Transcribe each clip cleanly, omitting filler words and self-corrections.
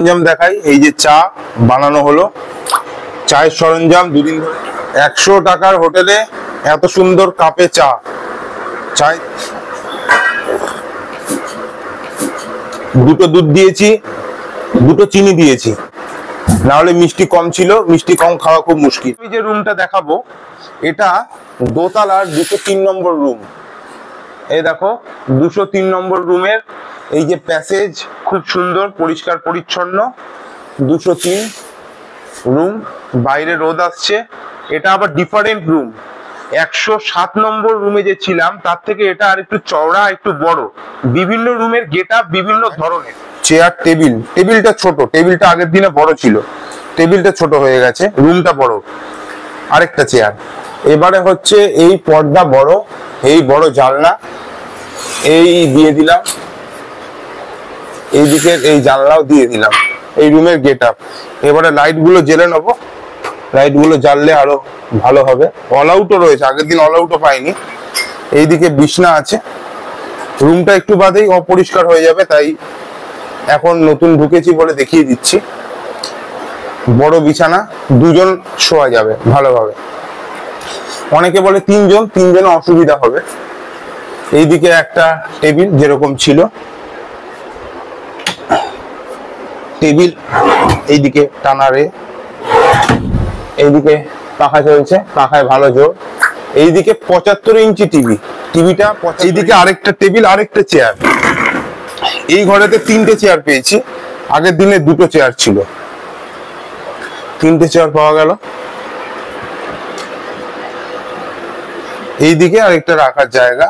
সরঞ্জাম দেখাই। এই যে চা বানানো হলো, চায়ের সরঞ্জাম দুদিন ধরে 100 টাকার হোটেলে এত সুন্দর কাপে চা। চায় দুটো দুধ দিয়েছি, দুটো চিনি দিয়েছি, না হলে মিষ্টি কম ছিল, মিষ্টি কম খাওয়া খুব মুশকিল। আমি যে রুমটা দেখাবো এটা দোতলার 203 নম্বর রুম। এই দেখো 203 নম্বর রুমের এই যে প্যাসেজ, খুব সুন্দর পরিষ্কার পরিচ্ছন্ন। 203 রুম, বাইরে রোদ আসছে। এটা আবার ডিফারেন্ট রুম। 107 নম্বর রুমে যে ছিলাম তার থেকে এটা আর একটু চওড়া, একটু বড়। বিভিন্ন রুমের গেট আপ বিভিন্ন ধরনের। চেয়ার, টেবিলটা ছোট, টেবিলটা আগের দিনে বড় ছিল, টেবিলটা ছোট হয়ে গেছে, রুমটা বড়। আরেকটা চেয়ার। এবারে হচ্ছে এই পর্দা বড়, এই বড় জানলা এই দিয়ে দিলাম, এই দিকের এই জানলাও দিয়ে দিলাম। এই রুমের গেট আপ। এবারে লাইট গুলো জেলে নেবো, লাইট গুলো জ্বাললে আরো ভালো হবে। অল আউটও রয়েছে, আগের দিন অল আউটও পাইনি। এইদিকে বিছনা আছে। রুমটা একটু বাদেই অপরিষ্কার হয়ে যাবে, তাই এখন নতুন ঢুকেছি বলে দেখিয়ে দিচ্ছি। বড় বিছানা, দুজন শোয়া যাবে ভালোভাবে। অনেকে বলে তিনজনে অসুবিধা হবে। এইদিকে একটা টেবিল যেরকম ছিল, টেবিল এইদিকে টানারে, এইদিকে পাখা চলছে, পাখায় ভালো জোর। এইদিকে 75 ইঞ্চি টিভি, টিভিটা এইদিকে আরেকটা টেবিল, আরেকটা চেয়ার। এই ঘরেতে 3টে চেয়ার পেয়েছি, আগের দিনে 2টো চেয়ার ছিল, 3টে চেয়ার পাওয়া গেল। এইদিকে আরেকটা রাখার জায়গা।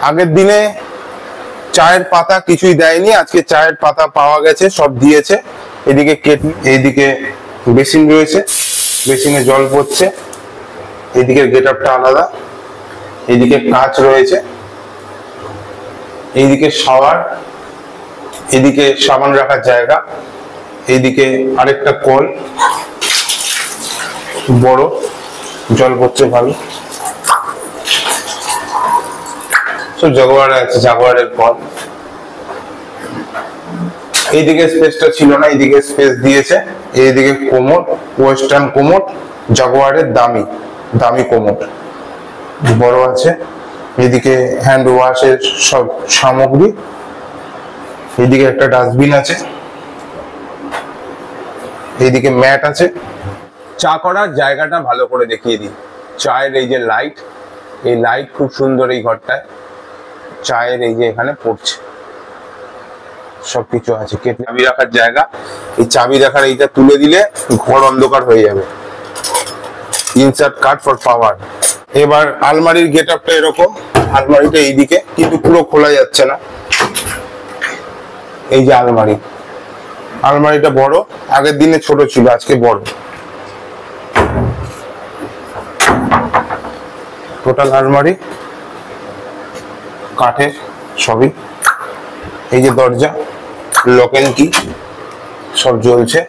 আগের দিনে চায়ের পাতা কিছুই দেয়নি, আজকে চায়ের পাতা পাওয়া গেছে, সব দিয়েছে। এদিকে কেটলি, এইদিকে বেসিন রয়েছে, বেসিনে জল পড়ছে। এইদিকে গেট আপটা আলাদা। এইদিকে কাঁচ রয়েছে, এইদিকে শাওয়ার, এদিকে সাবান রাখার জায়গা, এইদিকে আরেকটা কল বড়, জল পড়ছে ভালো। সব জাগুয়ার আছে, জাগুয়ারের কল। এইদিকে স্পেসটা ছিল না, এইদিকে স্পেস দিয়েছে। এইদিকে কোমোড, ওয়েস্টার্ন কোমোড, জাগুয়ারের দামি কোমোড বড় আছে। এদিকে হ্যান্ড ওয়াশের সব সামগ্রী। এইদিকে একটা ডাস্টবিন আছে, এইদিকে ম্যাট আছে। চা করার জায়গাটা ভালো করে দেখিয়ে দিই। চায়ের এই যে লাইট, এই লাইট খুব সুন্দর এই ঘরটায়। চায়ের এই যে এখানে পড়ছে, সবকিছু আছে। চাবি রাখার জায়গা, এই চাবি রাখার এইটা তুলে দিলে ঘর অন্ধকার হয়ে যাবে। ইনসার্ট কার্ড ফর পাওয়ার। এবার আলমারির গেট আপটা এরকম। আলমারিটা এইদিকে, কিন্তু পুরো খোলা যাচ্ছে না। এই যে আলমারি, আলমারিটা বড়, আগের দিনে ছোট ছিল, আজকে বড়। টোটাল আলমারি কাঠের সবই। এই যে দরজা, লক এন্ড কি সব জ্বলছে।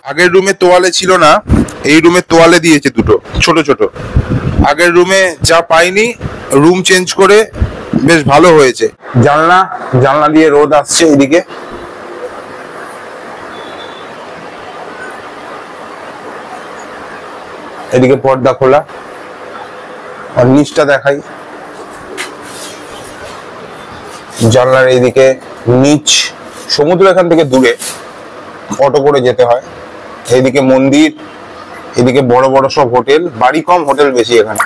আগের রুমে তোয়ালে ছিল না, এই রুমে তোয়ালে দিয়েছে দুটো ছোট ছোট। আগের রুমে যা পাইনি, রুম চেঞ্জ করে বেশ ভালো হয়েছে। জানলা দিয়ে রোদ আসছে। এদিকে এদিকে পর্দা খোলা। আর নিচটা দেখাই। জানলার এইদিকে নিচ, সমুদ্র এখান থেকে দূরে, অটো করে যেতে হয়। এইদিকে মন্দির, এদিকে বড় বড় সব হোটেল, বাড়ি কম হোটেল বেশি। এখানে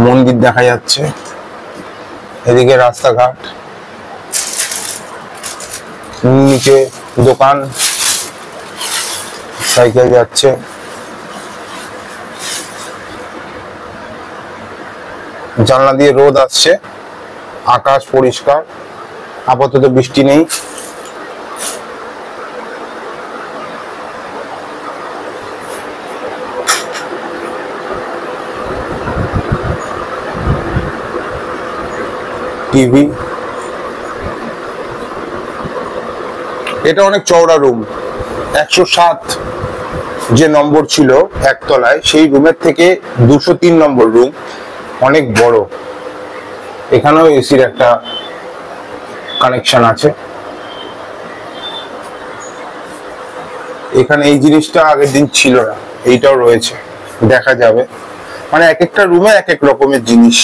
মন্দির দেখা যাচ্ছে, এদিকে রাস্তাঘাট, নিচে দোকান, সাইকেল যাচ্ছে। জানলা দিয়ে রোদ আসছে, আকাশ পরিষ্কার, আপাতত বৃষ্টি নেই। টিভি। এটা অনেক চওড়া রুম। 107 যে নম্বর ছিল একতলায়, সেই রুমের থেকে 203 নম্বর রুম অনেক বড়। এখানেও এসির একটা কানেকশন আছে। এখানে এই জিনিসটা আগের দিন ছিল না, এইটাও রয়েছে, দেখা যাবে। মানে এক একটা রুমে এক এক রকমের জিনিস।